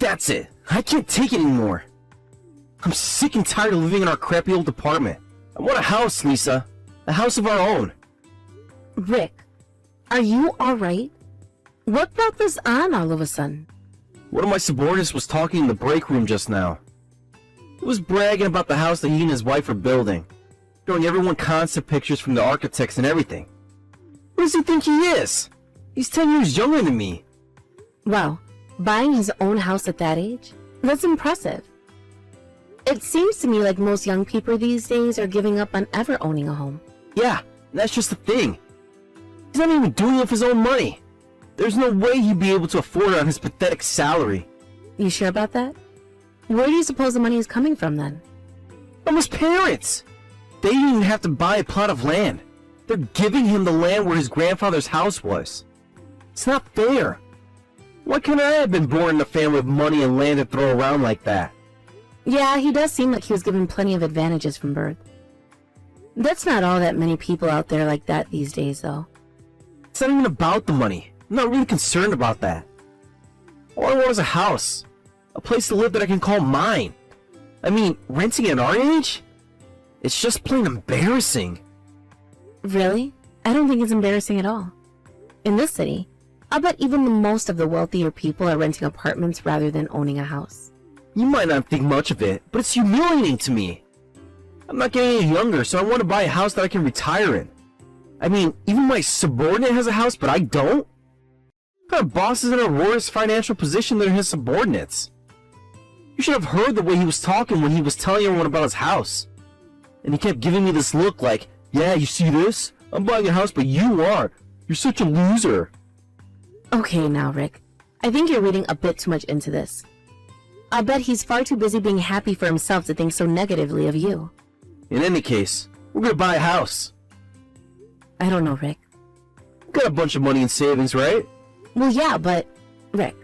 That's it. I can't take it anymore. I'm sick and tired of living in our crappy old apartment. I want a house, Lisa. A house of our own. Rick, are you alright? What brought this on all of a sudden? One of my subordinates was talking in the break room just now. He was bragging about the house that he and his wife are building, showing everyone concept pictures from the architects and everything. Who does he think he is? He's 10 years younger than me. Wow, buying his own house at that age? That's impressive. It seems to me like most young people these days are giving up on ever owning a home. Yeah, and that's just the thing. He's not even doing it with his own money. There's no way he'd be able to afford it on his pathetic salary. You sure about that? Where do you suppose the money is coming from then? From his parents. They didn't even have to buy a plot of land. They're giving him the land where his grandfather's house was. It's not fair. Why couldn't I have been born in a family with money and land to throw around like that? Yeah, he does seem like he was given plenty of advantages from birth. That's not all that many people out there like that these days, though. It's not even about the money. I'm not really concerned about that. All I want is a house. A place to live that I can call mine. I mean, renting at our age? It's just plain embarrassing. Really? I don't think it's embarrassing at all. In this city, I'll bet even the most of the wealthier people are renting apartments rather than owning a house. You might not think much of it, but it's humiliating to me. I'm not getting any younger, so I want to buy a house that I can retire in. I mean, even my subordinate has a house, but I don't? What kind of boss is in a worse financial position than his subordinates? You should have heard the way he was talking when he was telling everyone about his house. And he kept giving me this look like, yeah, you see this? I'm buying a house, but you are. You're such a loser. Okay now, Rick. I think you're reading a bit too much into this. I'll bet he's far too busy being happy for himself to think so negatively of you. In any case, we're gonna buy a house. I don't know, Rick. We've got a bunch of money in savings, right? Well, yeah, but... Rick,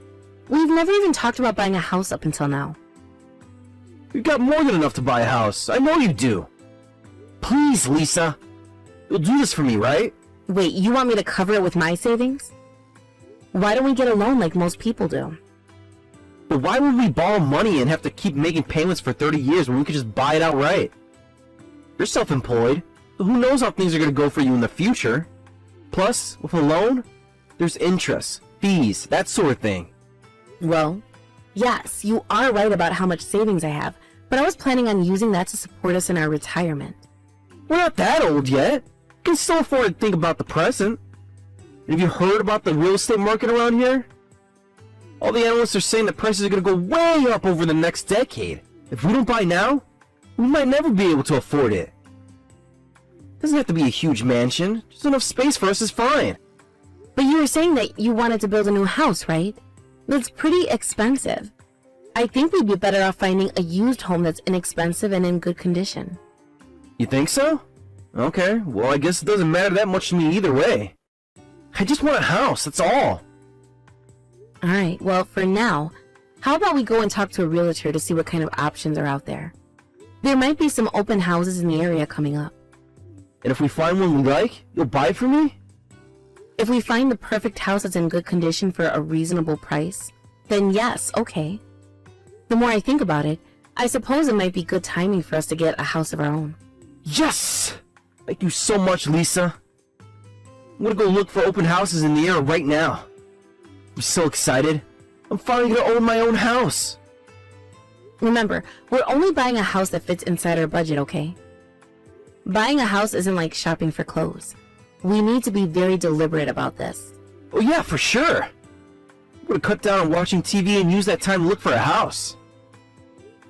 we've never even talked about buying a house up until now. We've got more than enough to buy a house. I know you do. Please, Lisa. You'll do this for me, right? Wait, you want me to cover it with my savings? Why don't we get a loan like most people do? But why would we borrow money and have to keep making payments for 30 years when we could just buy it outright? You're self-employed, so who knows how things are going to go for you in the future? Plus, with a loan, there's interest, fees, that sort of thing. Well, yes, you are right about how much savings I have, but I was planning on using that to support us in our retirement. We're not that old yet. We can still afford to think about the present. And have you heard about the real estate market around here? All the analysts are saying that prices are going to go way up over the next decade. If we don't buy now, we might never be able to afford it. Doesn't have to be a huge mansion. Just enough space for us is fine. But you were saying that you wanted to build a new house, right? That's pretty expensive. I think we'd be better off finding a used home that's inexpensive and in good condition. You think so? Okay, well I guess it doesn't matter that much to me either way. I just want a house, that's all. Alright, well for now, how about we go and talk to a realtor to see what kind of options are out there? There might be some open houses in the area coming up. And if we find one we like, you'll buy it for me? If we find the perfect house that's in good condition for a reasonable price, then yes, okay. The more I think about it, I suppose it might be good timing for us to get a house of our own. Yes! Thank you so much, Lisa. I'm gonna go look for open houses in the area right now. I'm so excited. I'm finally gonna own my own house. Remember, we're only buying a house that fits inside our budget, okay? Buying a house isn't like shopping for clothes. We need to be very deliberate about this. Oh yeah, for sure. I'm gonna cut down on watching TV and use that time to look for a house.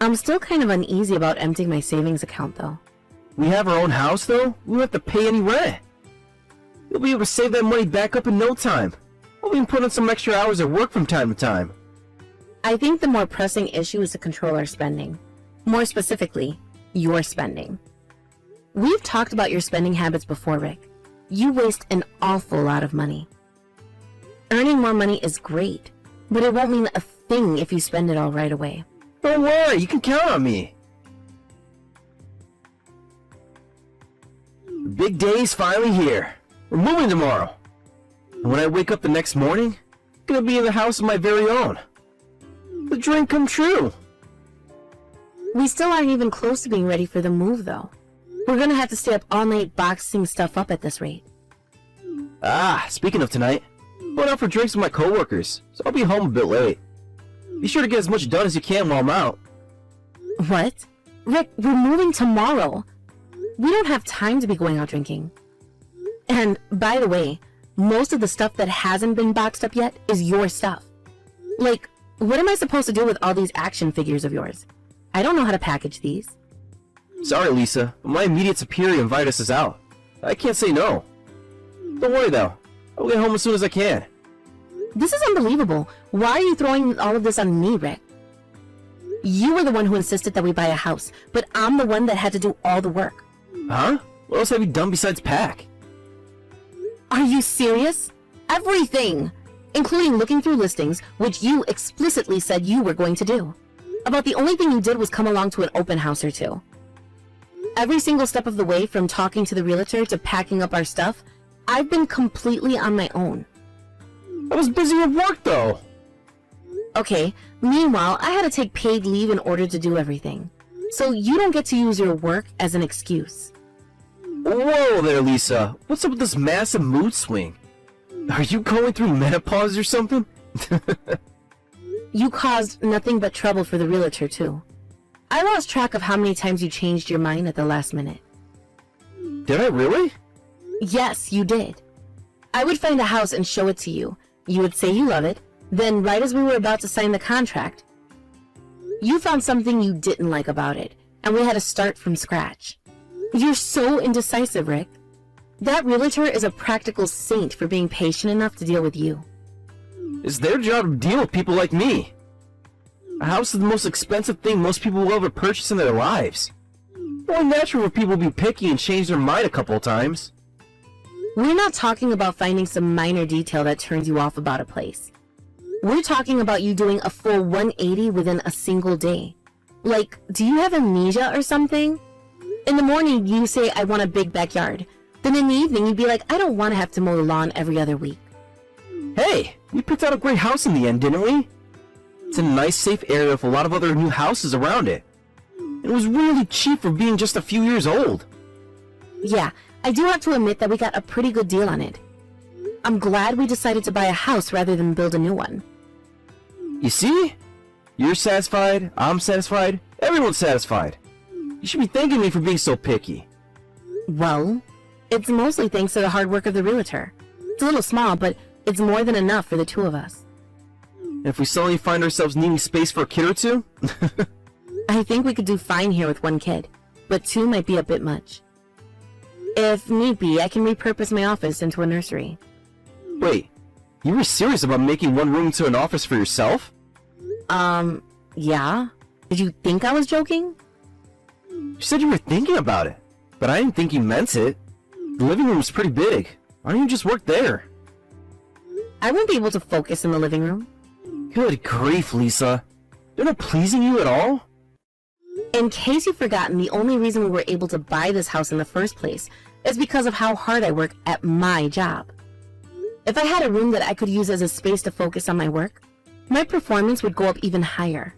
I'm still kind of uneasy about emptying my savings account, though. We have our own house, though. We don't have to pay any rent. You'll be able to save that money back up in no time. I'll even put in some extra hours at work from time to time. I think the more pressing issue is to control our spending. More specifically, your spending. We've talked about your spending habits before, Rick. You waste an awful lot of money. Earning more money is great, but it won't mean a thing if you spend it all right away. Don't worry, you can count on me. The big day's finally here. We're moving tomorrow. And when I wake up the next morning, I'm gonna be in the house of my very own. The dream come true. We still aren't even close to being ready for the move, though. We're gonna have to stay up all night boxing stuff up at this rate. Ah, speaking of tonight, I'm going out for drinks with my coworkers, so I'll be home a bit late. Be sure to get as much done as you can while I'm out. What? Rick, we're moving tomorrow. We don't have time to be going out drinking. And, by the way, most of the stuff that hasn't been boxed up yet is your stuff. Like, what am I supposed to do with all these action figures of yours? I don't know how to package these. Sorry, Lisa, but my immediate superior invited us out. I can't say no. Don't worry, though. I'll get home as soon as I can. This is unbelievable. Why are you throwing all of this on me, Rick? You were the one who insisted that we buy a house, but I'm the one that had to do all the work. Huh? What else have you done besides pack? Are you serious? Everything! Including looking through listings, which you explicitly said you were going to do. About the only thing you did was come along to an open house or two. Every single step of the way, from talking to the realtor to packing up our stuff, I've been completely on my own. I was busy with work, though. Okay, meanwhile, I had to take paid leave in order to do everything. So you don't get to use your work as an excuse. Whoa there, Lisa. What's up with this massive mood swing? Are you going through menopause or something? You caused nothing but trouble for the realtor, too. I lost track of how many times you changed your mind at the last minute. Did I really? Yes, you did. I would find a house and show it to you. You would say you love it. Then, right as we were about to sign the contract, you found something you didn't like about it, and we had to start from scratch. You're so indecisive, Rick. That realtor is a practical saint for being patient enough to deal with you. It's their job to deal with people like me. A house is the most expensive thing most people will ever purchase in their lives. Only natural for people to be picky and change their mind a couple of times. We're not talking about finding some minor detail that turns you off about a place. We're talking about you doing a full 180 within a single day. Like, do you have amnesia or something? In the morning, you say, I want a big backyard. Then in the evening, you'd be like, I don't want to have to mow the lawn every other week. Hey, we picked out a great house in the end, didn't we? It's in a nice, safe area with a lot of other new houses around it. It was really cheap for being just a few years old. Yeah, I do have to admit that we got a pretty good deal on it. I'm glad we decided to buy a house rather than build a new one. You see? You're satisfied, I'm satisfied, everyone's satisfied. You should be thanking me for being so picky. Well, it's mostly thanks to the hard work of the realtor. It's a little small, but it's more than enough for the two of us. And if we suddenly find ourselves needing space for a kid or two? I think we could do fine here with one kid, but two might be a bit much. If need be, I can repurpose my office into a nursery. Wait, you were serious about making one room into an office for yourself? Yeah? Did you think I was joking? You said you were thinking about it, but I didn't think you meant it. The living room's pretty big. Why don't you just work there? I won't be able to focus in the living room. Good grief, Lisa. They're not pleasing you at all? In case you've forgotten, the only reason we were able to buy this house in the first place is because of how hard I work at my job. If I had a room that I could use as a space to focus on my work, my performance would go up even higher.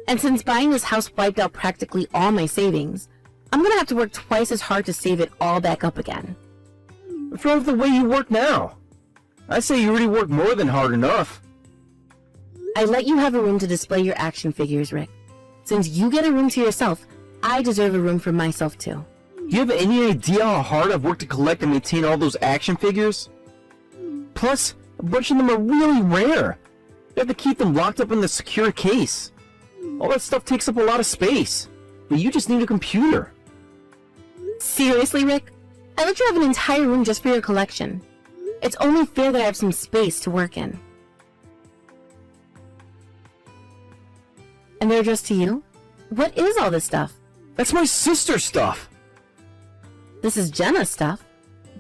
And since buying this house wiped out practically all my savings, I'm gonna have to work twice as hard to save it all back up again. What's wrong with the way you work now? I say you already work more than hard enough. I let you have a room to display your action figures, Rick. Since you get a room to yourself, I deserve a room for myself too. Do you have any idea how hard I've worked to collect and maintain all those action figures? Plus, a bunch of them are really rare. You have to keep them locked up in the secure case. All that stuff takes up a lot of space. But you just need a computer. Seriously, Rick? I let you have an entire room just for your collection. It's only fair that I have some space to work in. And they're addressed to you? What is all this stuff? That's my sister's stuff. This is Jenna's stuff.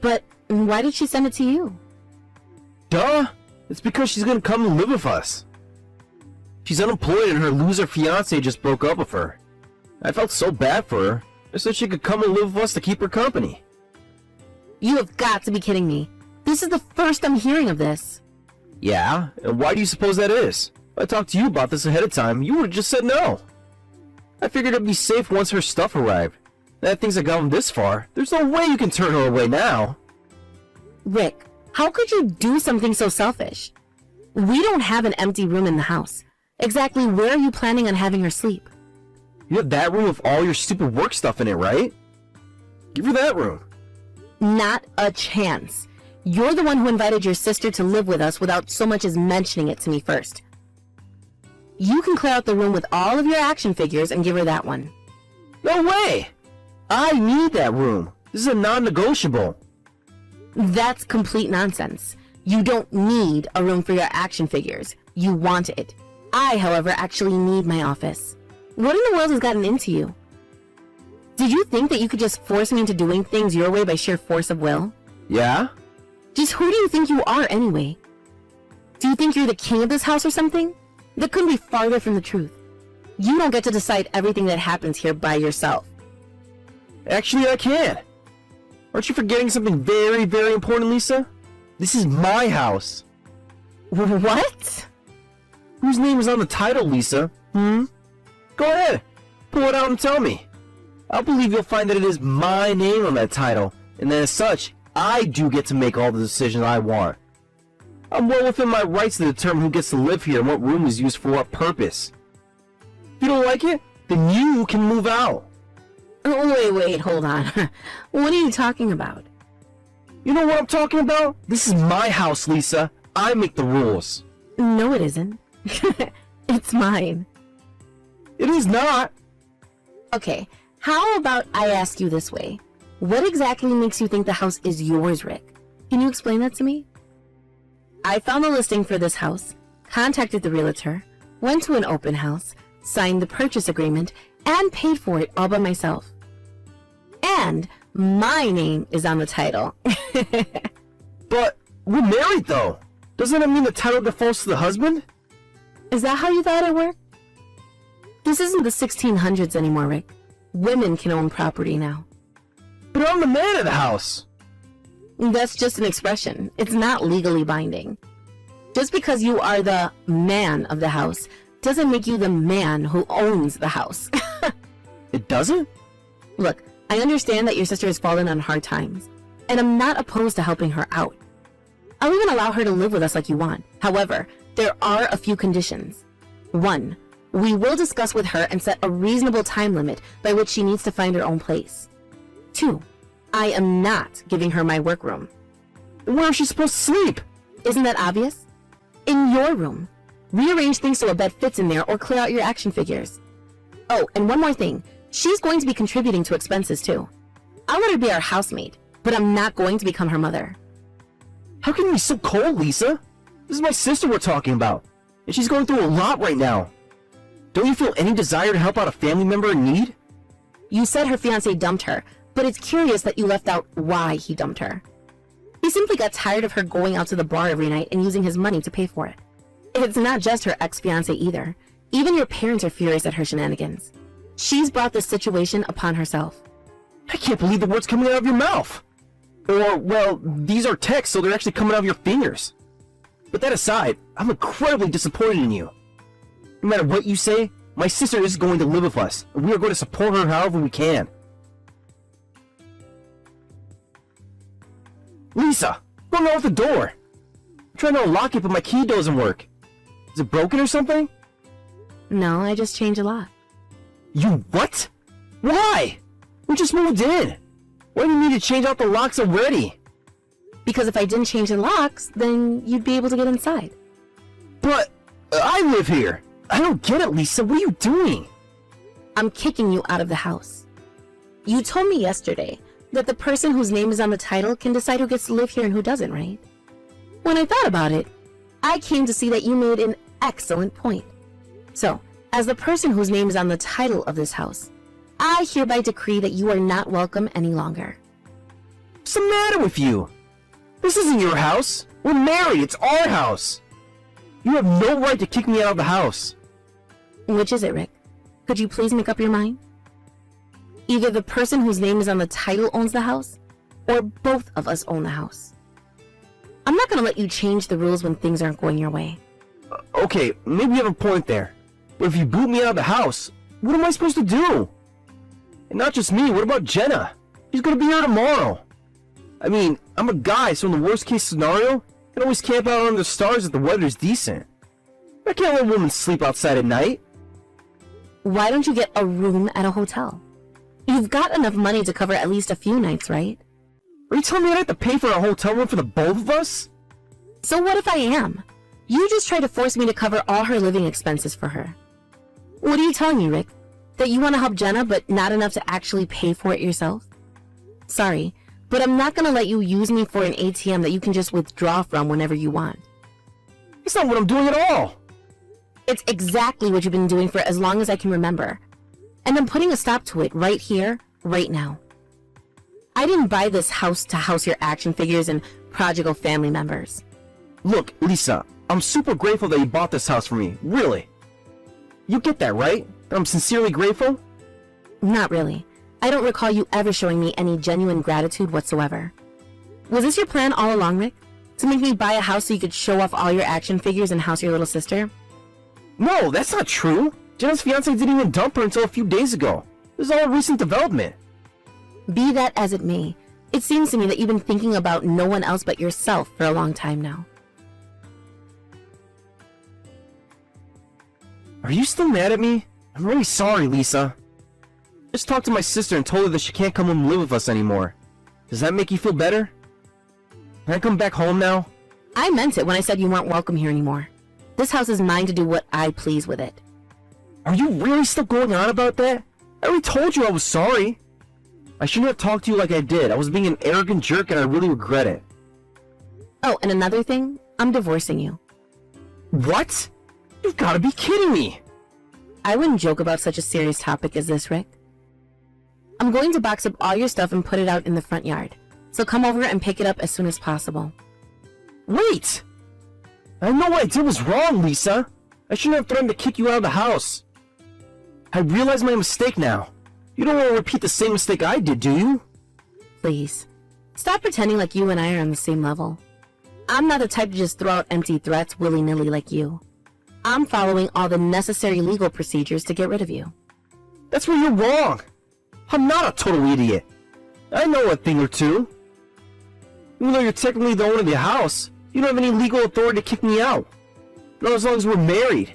But why did she send it to you? Duh! It's because she's gonna come and live with us. She's unemployed and her loser fiancé just broke up with her. I felt so bad for her. I said she could come and live with us to keep her company. You have got to be kidding me. This is the first I'm hearing of this. Yeah? And why do you suppose that is? If I talked to you about this ahead of time, you would have just said no. I figured it'd be safe once her stuff arrived. Now that things have gone this far, there's no way you can turn her away now. Rick, how could you do something so selfish? We don't have an empty room in the house. Exactly where are you planning on having her sleep? You have that room with all your stupid work stuff in it, right? Give her that room. Not a chance. You're the one who invited your sister to live with us without so much as mentioning it to me first. You can clear out the room with all of your action figures and give her that one. No way! I need that room. This is a non-negotiable. That's complete nonsense. You don't need a room for your action figures. You want it. I, however, actually need my office. What in the world has gotten into you? Did you think that you could just force me into doing things your way by sheer force of will? Yeah? Just who do you think you are anyway? Do you think you're the king of this house or something? That couldn't be farther from the truth. You don't get to decide everything that happens here by yourself. Actually, I can. Aren't you forgetting something very, very important, Lisa? This is my house. What? Whose name is on the title, Lisa? Go ahead. Pull it out and tell me. I believe you'll find that it is my name on that title, and that as such, I do get to make all the decisions I want. I'm well within my rights to determine who gets to live here and what room is used for what purpose. If you don't like it, then you can move out. Oh, wait, hold on. What are you talking about? You know what I'm talking about? This is my house, Lisa. I make the rules. No, it isn't. It's mine. It is not. Okay, how about I ask you this way? What exactly makes you think the house is yours, Rick? Can you explain that to me? I found the listing for this house, contacted the realtor, went to an open house, signed the purchase agreement, and paid for it all by myself. And my name is on the title. But we're married, though. Doesn't that mean the title defaults to the husband? Is that how you thought it worked? This isn't the 1600s anymore, Rick. Women can own property now. But I'm the man of the house. That's just an expression. It's not legally binding. Just because you are the man of the house doesn't make you the man who owns the house. It doesn't? Look, I understand that your sister has fallen on hard times, and I'm not opposed to helping her out. I'll even allow her to live with us like you want. However, there are a few conditions. 1, we will discuss with her and set a reasonable time limit by which she needs to find her own place. 2, I am not giving her my workroom. Where is she supposed to sleep? Isn't that obvious? In your room. Rearrange things so a bed fits in there or clear out your action figures. Oh, and one more thing. She's going to be contributing to expenses too. I'll let her be our housemaid, but I'm not going to become her mother. How can you be so cold, Lisa? This is my sister we're talking about, and she's going through a lot right now. Don't you feel any desire to help out a family member in need? You said her fiancé dumped her, but it's curious that you left out why he dumped her. He simply got tired of her going out to the bar every night and using his money to pay for it. It's not just her ex-fiancé either. Even your parents are furious at her shenanigans. She's brought this situation upon herself. I can't believe the words coming out of your mouth. Or, well, these are texts, so they're actually coming out of your fingers. But that aside, I'm incredibly disappointed in you. No matter what you say, my sister is going to live with us, and we are going to support her however we can. Lisa, run out the door. I'm trying to unlock it, but my key doesn't work. Is it broken or something? No, I just changed a lock. You what? Why? We just moved in. Why do you need to change out the locks already? Because if I didn't change the locks, then you'd be able to get inside. But I live here. I don't get it, Lisa. What are you doing? I'm kicking you out of the house. You told me yesterday that the person whose name is on the title can decide who gets to live here and who doesn't, right? When I thought about it, I came to see that you made an excellent point. So, as the person whose name is on the title of this house, I hereby decree that you are not welcome any longer. What's the matter with you? This isn't your house. We're married. It's our house. You have no right to kick me out of the house. Which is it, Rick? Could you please make up your mind? Either the person whose name is on the title owns the house, or both of us own the house. I'm not going to let you change the rules when things aren't going your way. Okay, maybe you have a point there. But if you boot me out of the house, what am I supposed to do? And not just me, what about Jenna? She's gonna be here tomorrow. I mean, I'm a guy, so in the worst case scenario, I can always camp out under the stars if the weather's decent. I can't let a woman sleep outside at night. Why don't you get a room at a hotel? You've got enough money to cover at least a few nights, right? Are you telling me I have to pay for a hotel room for the both of us? So what if I am? You just tried to force me to cover all her living expenses for her. What are you telling me, Rick? That you want to help Jenna, but not enough to actually pay for it yourself? Sorry, but I'm not going to let you use me for an ATM that you can just withdraw from whenever you want. That's not what I'm doing at all. It's exactly what you've been doing for as long as I can remember. And I'm putting a stop to it right here, right now. I didn't buy this house to house your action figures and prodigal family members. Look, Lisa, I'm super grateful that you bought this house for me, really. You get that, right? That I'm sincerely grateful? Not really. I don't recall you ever showing me any genuine gratitude whatsoever. Was this your plan all along, Rick? To make me buy a house so you could show off all your action figures and house your little sister? No, that's not true. Jenna's fiance didn't even dump her until a few days ago. This is all a recent development. Be that as it may, it seems to me that you've been thinking about no one else but yourself for a long time now. Are you still mad at me? I'm really sorry, Lisa. Just talked to my sister and told her that she can't come home and live with us anymore. Does that make you feel better? Can I come back home now? I meant it when I said you weren't welcome here anymore. This house is mine to do what I please with it. Are you really still going on about that? I already told you I was sorry. I shouldn't have talked to you like I did. I was being an arrogant jerk and I really regret it. Oh, and another thing, I'm divorcing you. What? You've got to be kidding me. I wouldn't joke about such a serious topic as this, Rick. I'm going to box up all your stuff and put it out in the front yard. So come over and pick it up as soon as possible. Wait! I know what I did was wrong, Lisa. I shouldn't have threatened to kick you out of the house. I realize my mistake now. You don't want to repeat the same mistake I did, do you? Please, stop pretending like you and I are on the same level. I'm not the type to just throw out empty threats willy-nilly like you. I'm following all the necessary legal procedures to get rid of you. That's where you're wrong. I'm not a total idiot. I know a thing or two. Even though you're technically the owner of the house, you don't have any legal authority to kick me out. Not as long as we're married.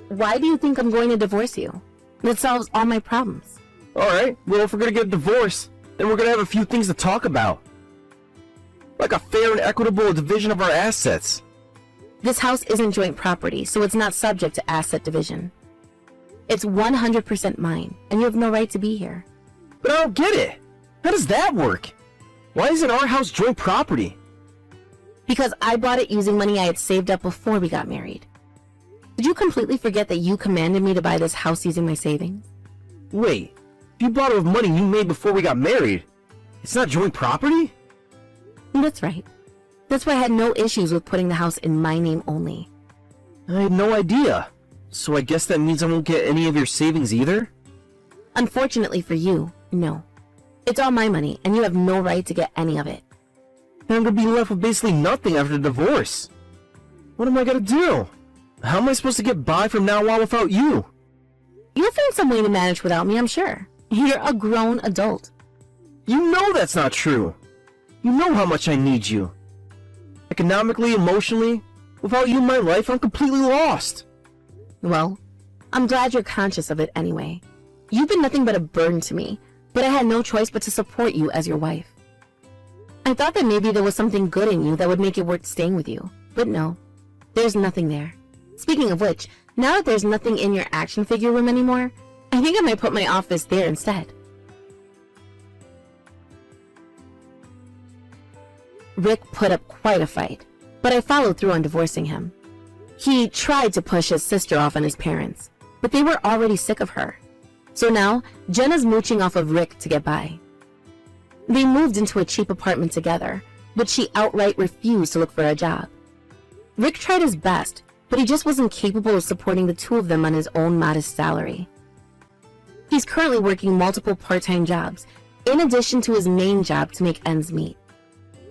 Why do you think I'm going to divorce you? That solves all my problems. Alright, well if we're gonna get a divorce, then we're gonna have a few things to talk about. Like a fair and equitable division of our assets. This house isn't joint property, so it's not subject to asset division. It's 100% mine, and you have no right to be here. But I don't get it. How does that work? Why isn't our house joint property? Because I bought it using money I had saved up before we got married. Did you completely forget that you commanded me to buy this house using my savings? Wait, if you bought it with money you made before we got married, it's not joint property? That's right. That's why I had no issues with putting the house in my name only. I had no idea. So I guess that means I won't get any of your savings either? Unfortunately for you, no. It's all my money, and you have no right to get any of it. And I'm gonna be left with basically nothing after the divorce. What am I gonna do? How am I supposed to get by from now on without you? You'll find some way to manage without me, I'm sure. You're a grown adult. You know that's not true. You know how much I need you. Economically, emotionally, without you in my life, I'm completely lost. Well, I'm glad you're conscious of it anyway. You've been nothing but a burden to me, but I had no choice but to support you as your wife. I thought that maybe there was something good in you that would make it worth staying with you, but no, there's nothing there. Speaking of which, now that there's nothing in your action figure room anymore, I think I might put my office there instead. Rick put up quite a fight, but I followed through on divorcing him. He tried to push his sister off on his parents, but they were already sick of her. So now, Jenna's mooching off of Rick to get by. They moved into a cheap apartment together, but she outright refused to look for a job. Rick tried his best, but he just wasn't capable of supporting the two of them on his own modest salary. He's currently working multiple part-time jobs, in addition to his main job to make ends meet.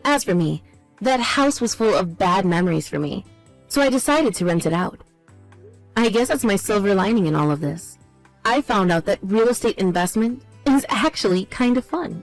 As for me, that house was full of bad memories for me, So I decided to rent it out. I guess that's my silver lining in all of this. I found out that real estate investment is actually kind of fun.